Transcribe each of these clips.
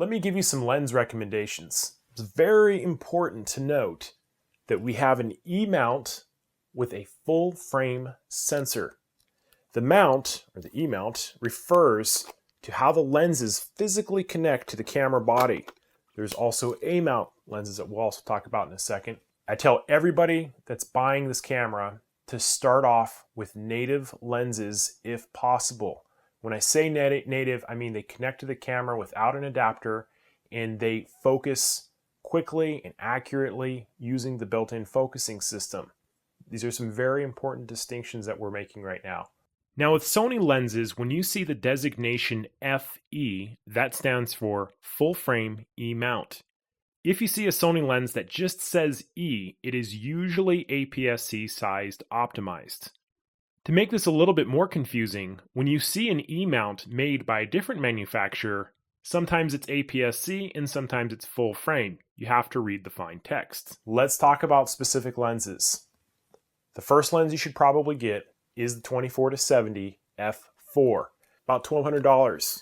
let me give you some lens recommendations. It's very important to note that we have an E-mount with a full frame sensor. The mount, or the E-mount, refers to how the lenses physically connect to the camera body. There's also A-mount lenses that we'll also talk about in a second. I tell everybody that's buying this camera to start off with native lenses if possible. When I say native, I mean they connect to the camera without an adapter and they focus quickly and accurately using the built-in focusing system. These are some very important distinctions that we're making right now. Now with Sony lenses, when you see the designation FE, that stands for full frame E-mount. If you see a Sony lens that just says E, it is usually APS-C sized optimized. To make this a little bit more confusing, when you see an E-mount made by a different manufacturer, sometimes it's APS-C and sometimes it's full frame. You have to read the fine text. Let's talk about specific lenses. The first lens you should probably get is the 24-70 f4, about $1,200.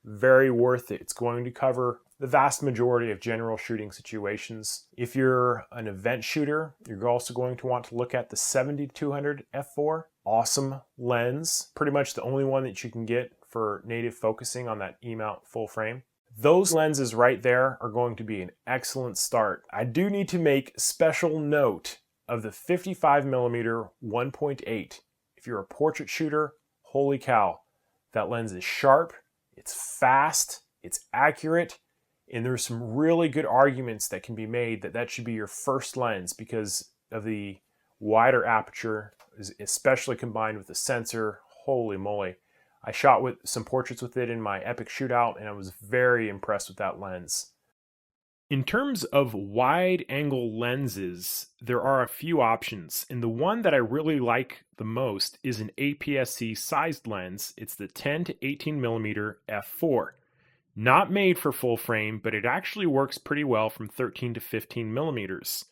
Very worth it. It's going to cover the vast majority of general shooting situations. If you're an event shooter, you're also going to want to look at the 70-200 f4. Awesome lens, pretty much the only one that you can get for native focusing on that E-mount full frame. Those lenses right there are going to be an excellent start. I do need to make special note of the 55mm 1.8. If you're a portrait shooter, holy cow, that lens is sharp, it's fast, it's accurate, and there's some really good arguments that can be made that that should be your first lens because of the wider aperture, especially combined with the sensor. Holy moly. I shot with some portraits with it in my Epic Shootout and I was very impressed with that lens. In terms of wide angle lenses, there are a few options, and the one that I really like the most is an APS-C sized lens. It's the 10-18mm f4. Not made for full frame, but it actually works pretty well from 13 to 15 millimeters.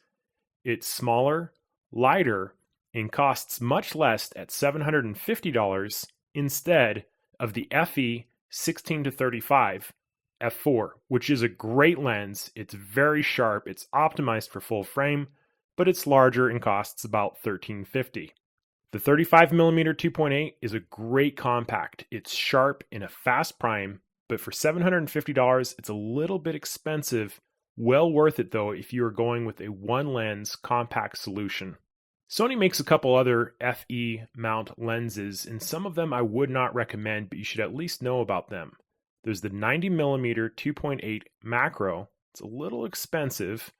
It's smaller, lighter, and costs much less at $750 instead of the FE 16 to 35 f4, which is a great lens. It's very sharp, it's optimized for full frame, but it's larger and costs about $1350. The 35mm 2.8 is a great compact. It's sharp in a fast prime, but for $750, it's a little bit expensive. Well worth it though if you are going with a one lens compact solution. Sony makes a couple other FE mount lenses, and some of them I would not recommend, but you should at least know about them. There's the 90mm 2.8 macro. It's a little expensive.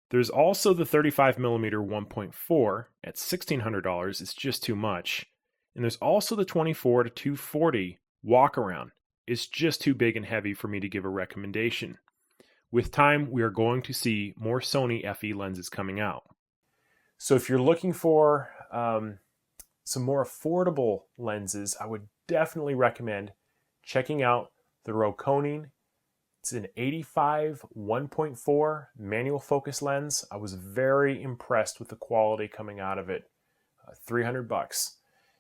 There's also the 35mm 1.4 at $1,600. It's just too much. And there's also the 24 to 240 walk around. It's just too big and heavy for me to give a recommendation. With time, we are going to see more Sony FE lenses coming out. So if you're looking for some more affordable lenses, I would definitely recommend checking out the Rokonin. It's an 85 1.4 manual focus lens. I was very impressed with the quality coming out of it. $300.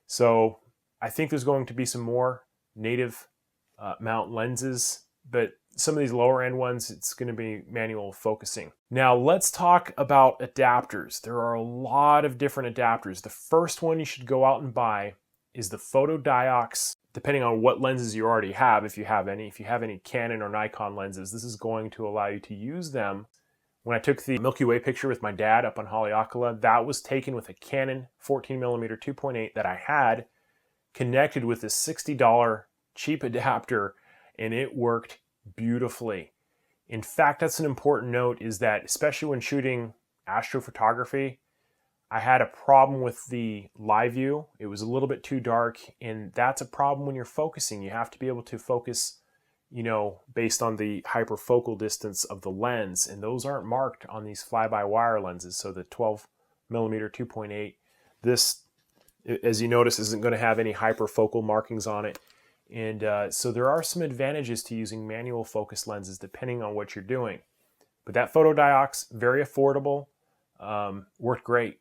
So I think there's going to be some more native mount lenses, but some of these lower end ones, it's going to be manual focusing. Now let's talk about adapters. There are a lot of different adapters. The first one you should go out and buy is the photodiox. Depending on what lenses you already have, if you have any Canon or Nikon lenses, this is going to allow you to use them. When I took the Milky Way picture with my dad up on Haleakala, that was taken with a Canon 14mm 2.8 that I had connected with a $60 cheap adapter, and it worked beautifully. In fact, that's an important note, is that especially when shooting astrophotography, I had a problem with the live view. It was a little bit too dark, and that's a problem when you're focusing. You have to be able to focus, based on the hyperfocal distance of the lens, and those aren't marked on these fly-by-wire lenses. So the 12mm 2.8, this, as you notice, isn't going to have any hyperfocal markings on it. And so there are some advantages to using manual focus lenses depending on what you're doing. But that photodiox, very affordable, worked great.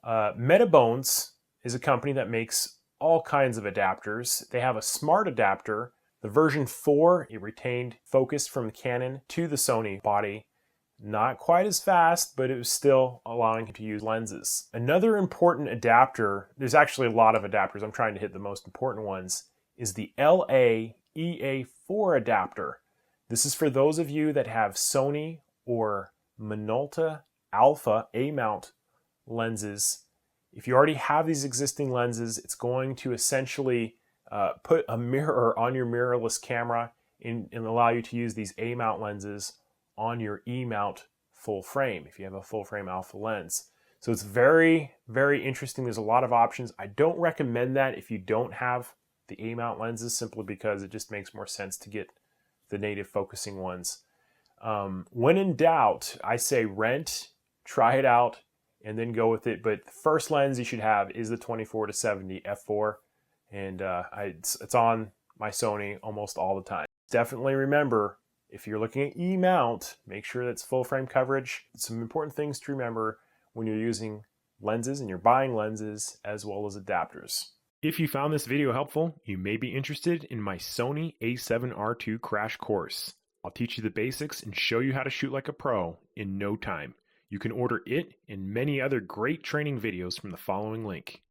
Metabones is a company that makes all kinds of adapters. They have a smart adapter The version 4, it retained focus from Canon to the Sony body. Not quite as fast, but it was still allowing you to use lenses. Another important adapter, there's actually a lot of adapters, I'm trying to hit the most important ones, is the LA-EA4 adapter. This is for those of you that have Sony or Minolta Alpha A-mount lenses. If you already have these existing lenses, it's going to essentially put a mirror on your mirrorless camera and allow you to use these A-mount lenses on your E-mount full frame if you have a full frame alpha lens. So it's very, very interesting. There's a lot of options. I don't recommend that if you don't have the A-mount lenses, simply because it just makes more sense to get the native focusing ones. When in doubt, I say rent, try it out, and then go with it. But the first lens you should have is the 24-70 f4, and it's on my Sony almost all the time. Definitely remember, if you're looking at E-mount, make sure that's full frame coverage. Some important things to remember when you're using lenses and you're buying lenses as well as adapters. If you found this video helpful, you may be interested in my Sony A7R II crash course. I'll teach you the basics and show you how to shoot like a pro in no time. You can order it and many other great training videos from the following link.